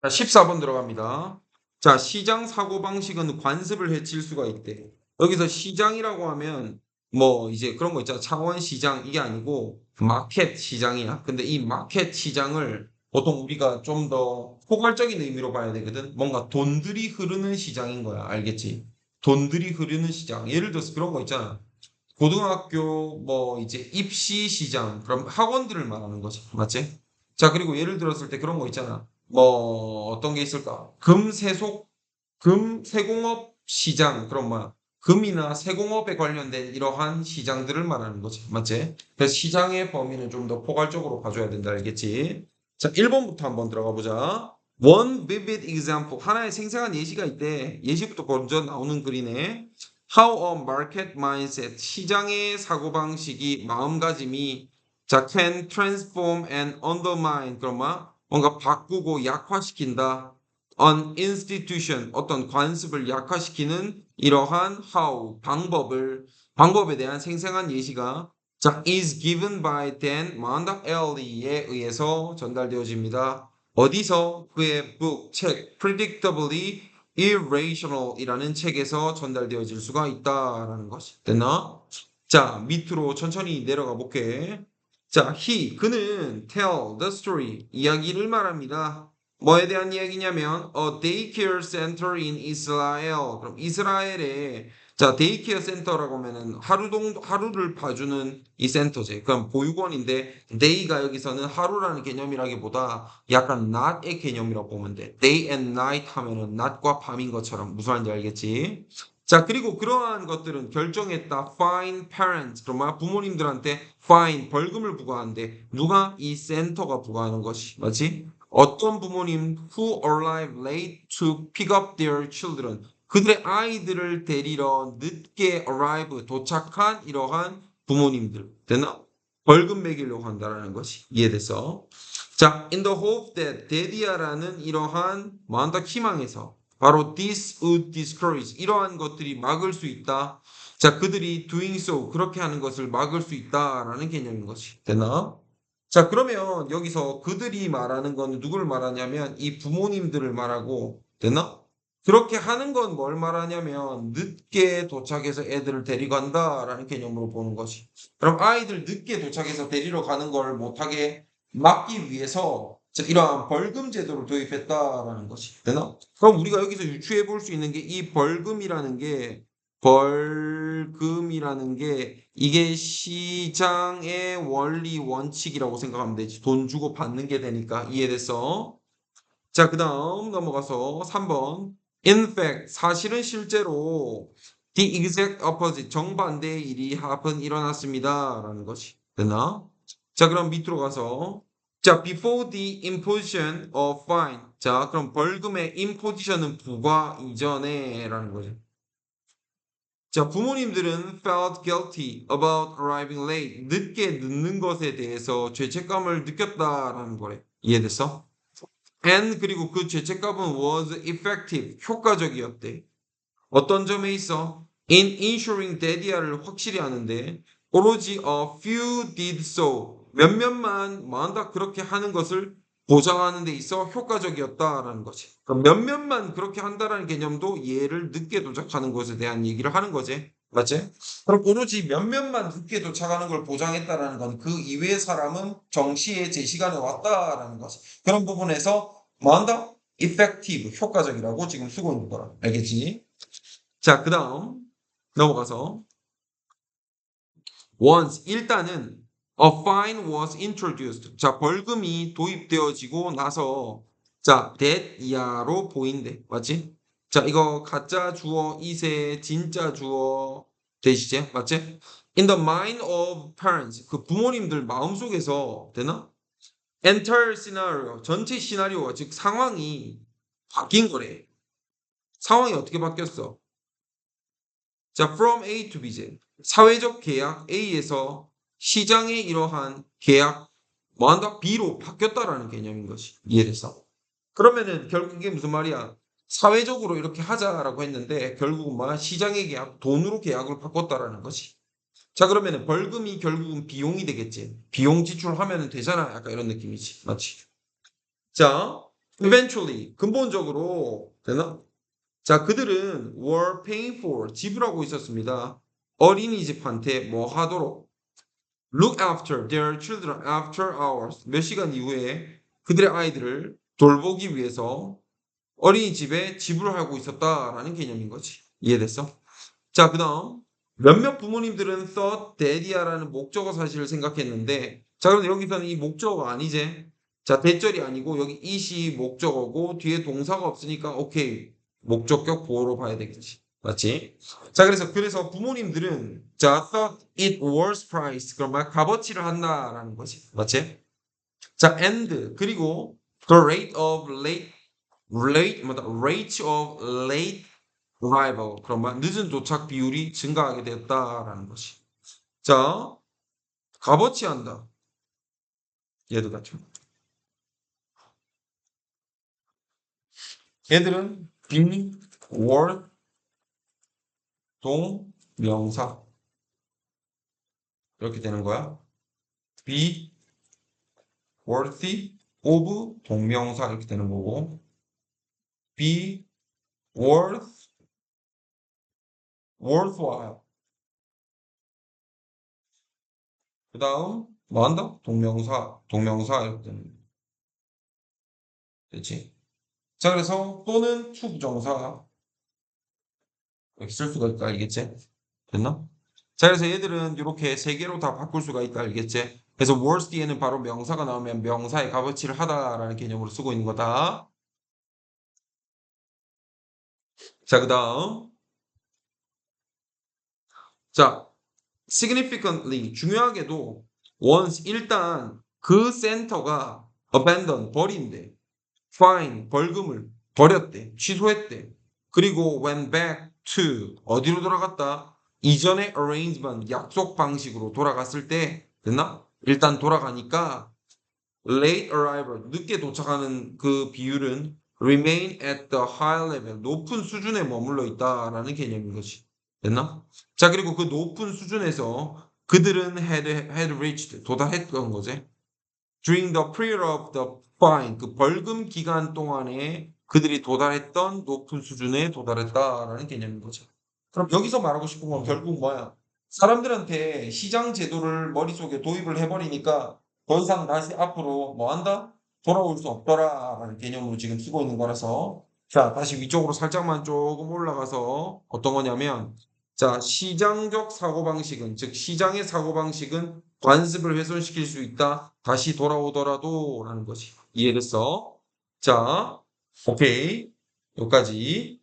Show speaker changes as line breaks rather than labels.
자, 14번 들어갑니다. 자, 시장 사고방식은 관습을 해칠 수가 있대. 여기서 시장이라고 하면 뭐 이제 그런 거 있잖아. 창원시장 이게 아니고 마켓 시장이야. 근데 이 마켓 시장을 보통 우리가 좀 더 포괄적인 의미로 봐야 되거든. 뭔가 돈들이 흐르는 시장인 거야. 알겠지? 돈들이 흐르는 시장. 예를 들어서 그런 거 있잖아. 고등학교 뭐 이제 입시 시장. 그럼 학원들을 말하는 거지. 맞지? 자, 그리고 예를 들었을 때 그런 거 있잖아. 뭐 어떤 게 있을까? 세공업 시장 그런 뭐 금이나 세공업에 관련된 이러한 시장들을 말하는 거지. 맞지? 그래서 시장의 범위는 좀 더 포괄적으로 봐줘야 된다. 알겠지? 자, 1번부터 한번 들어가 보자. One vivid example. 하나의 생생한 예시가 있대. 예시부터 먼저 나오는 글이네. How a market mindset. 시장의 사고방식이 마음가짐이 자, can transform and undermine. 그러면 뭔가 바꾸고 약화시킨다. An institution, 어떤 관습을 약화시키는 이러한 방법에 대한 생생한 예시가 자, is given by Dan Monda Ellie에 의해서 전달되어집니다. 어디서? 그의 책, Predictably Irrational 이라는 책에서 전달되어질 수가 있다라는 것이. 됐나? 자, 밑으로 천천히 내려가 볼게. 자, 그는 tell the story, 이야기를 말합니다. 뭐에 대한 이야기냐면 a daycare center in Israel. 그럼 이스라엘에 자 데이케어 센터라고 하면은 하루를 봐주는 이 센터제. 그럼 보육원인데 day가 여기서는 하루라는 개념이라기보다 약간 night의 개념이라고 보면 돼. day and night 하면은 낮과 밤인 것처럼 무슨 말인지 알겠지? 자, 그리고 그러한 것들은 결정했다. fine parents. 그러면 부모님들한테 fine 벌금을 부과한대. 누가? 이 센터가 부과하는 것이. 맞지? 어떤 부모님 who arrive late to pick up their children 그들의 아이들을 데리러 늦게 arrive 도착한 이러한 부모님들 되나? 벌금 매기려고 한다라는 것이 이해돼서 자 in the hope that 데디아라는 이러한 뭐한다 희망에서 바로 this would discourage 이러한 것들이 막을 수 있다 자 그들이 doing so 그렇게 하는 것을 막을 수 있다라는 개념인 것이 되나? 자, 그러면 여기서 그들이 말하는 건 누구를 말하냐면 이 부모님들을 말하고 되나? 그렇게 하는 건 뭘 말하냐면 늦게 도착해서 애들을 데리고 간다라는 개념으로 보는 것이. 그럼 아이들 늦게 도착해서 데리러 가는 걸 못하게 막기 위해서 자, 이러한 벌금 제도를 도입했다라는 것이. 되나? 그럼 우리가 여기서 유추해 볼 수 있는 게 이 벌금이라는 게 이게 시장의 원리 원칙이라고 생각하면 되지. 돈 주고 받는 게 되니까 이해됐어? 자, 그다음 넘어가서 3번. In fact, 사실은 실제로 the exact opposite, 정반대의 일이 일어났습니다. 라는 것이. 되나? 자, 그럼 밑으로 가서 자, before the imposition of fine. 자, 그럼 벌금의 imposition은 부과 이전에 라는 거죠. 자, 부모님들은 felt guilty about arriving late. 늦게 늦는 것에 대해서 죄책감을 느꼈다라는 거래. 이해됐어? And 그리고 그 죄책감은 was effective. 효과적이었대. 어떤 점에 있어? In ensuring daddy야를 확실히 하는데 오로지 a few did so. 몇몇만 뭐한다 그렇게 하는 것을 보장하는 데 있어 효과적이었다라는 거지. 그럼 몇몇만 그렇게 한다라는 개념도 얘를 늦게 도착하는 것에 대한 얘기를 하는 거지. 맞지? 그럼 오로지 몇몇만 늦게 도착하는 걸 보장했다라는 건 그 이외의 사람은 정시에 제 시간에 왔다라는 거지. 그런 부분에서 뭐한다? effective, 효과적이라고 지금 쓰고 있는 거라. 알겠지? 자, 그 다음 넘어가서 once 일단은 a fine was introduced. 자, 벌금이 도입되어지고 나서 자, that 이하로 보인대. 맞지? 자, 이거 가짜 주어 이세 진짜 주어 대시제. 맞지? In the mind of parents. 그 부모님들 마음속에서 되나? entire scenario. 전체 시나리오가 즉 상황이 바뀐 거래. 상황이 어떻게 바뀌었어? 자, from A to B제. 사회적 계약 A에서 시장의 이러한 계약 뭐한다? B로 바뀌었다라는 개념인 것이 이해됐어? 그러면은 결국 이게 무슨 말이야? 사회적으로 이렇게 하자라고 했는데 결국은 뭐야? 시장의 계약, 돈으로 계약을 바꿨다라는 것이. 자, 그러면은 벌금이 결국은 비용이 되겠지. 비용 지출하면 되잖아. 약간 이런 느낌이지. 맞지? 자, eventually 근본적으로 되나? 자, 그들은 were paying for 지불하고 있었습니다. 어린이집한테 뭐 하도록 look after their children after hours 몇 시간 이후에 그들의 아이들을 돌보기 위해서 어린이집에 지불하고 있었다라는 개념인 거지. 이해됐어? 자, 그다음 몇몇 부모님들은 thought daddy야라는 목적어 사실을 생각했는데 자, 그런데 여기서는 이 목적어가 아니지. 자, 대절이 아니고 여기 it이 목적어고 뒤에 동사가 없으니까 오케이. 목적격 보호로 봐야 되겠지. 맞지? 자, 그래서 부모님들은 자, thought it was price 그러면 값어치를 한다라는 거지. 맞지? 자, and 그리고 the rate of rate of late arrival 그러면 늦은 도착 비율이 증가하게 되었다라는 것이. 자, 값어치 한다. 얘도 같죠. 얘들은 be worth 동명사 이렇게 되는 거야. be worthy of 동명사 이렇게 되는 거고 be worthwhile 그 다음 뭐 한다? 동명사 이렇게 되는 거 됐지? 자, 그래서 또는 투부정사 이렇게 쓸 수가 있다 알겠지? 됐나? 자, 그래서 얘들은 이렇게 세 개로 다 바꿀 수가 있다 알겠지? 그래서 worth 뒤에는 바로 명사가 나오면 명사의 값어치를 하다라는 개념으로 쓰고 있는 거다. 자, 그 다음 자, significantly 중요하게도 once 일단 그 센터가 abandon 버린대. fine 벌금을 버렸대. 취소했대. 그리고 went back to 어디로 돌아갔다? 이전의 arrangement 약속 방식으로 돌아갔을 때 됐나? 일단 돌아가니까 late arrival 늦게 도착하는 그 비율은 remain at the high level 높은 수준에 머물러 있다라는 개념인 것이 됐나? 자, 그리고 그 높은 수준에서 그들은 had reached 도달했던 거지. During the period of the fine 그 벌금 기간 동안에 그들이 도달했던 높은 수준에 도달했다라는 개념인 거죠. 그럼 여기서 말하고 싶은 건 결국 뭐야? 사람들한테 시장 제도를 머릿속에 도입을 해버리니까 더 이상 다시 앞으로 뭐 한다? 돌아올 수 없더라라는 개념으로 지금 쓰고 있는 거라서 자, 다시 위쪽으로 살짝만 조금 올라가서 어떤 거냐면 자, 시장적 사고방식은 즉 시장의 사고방식은 관습을 훼손시킬 수 있다. 다시 돌아오더라도 라는 거지. 이해됐어? 자, 오케이. 여기까지.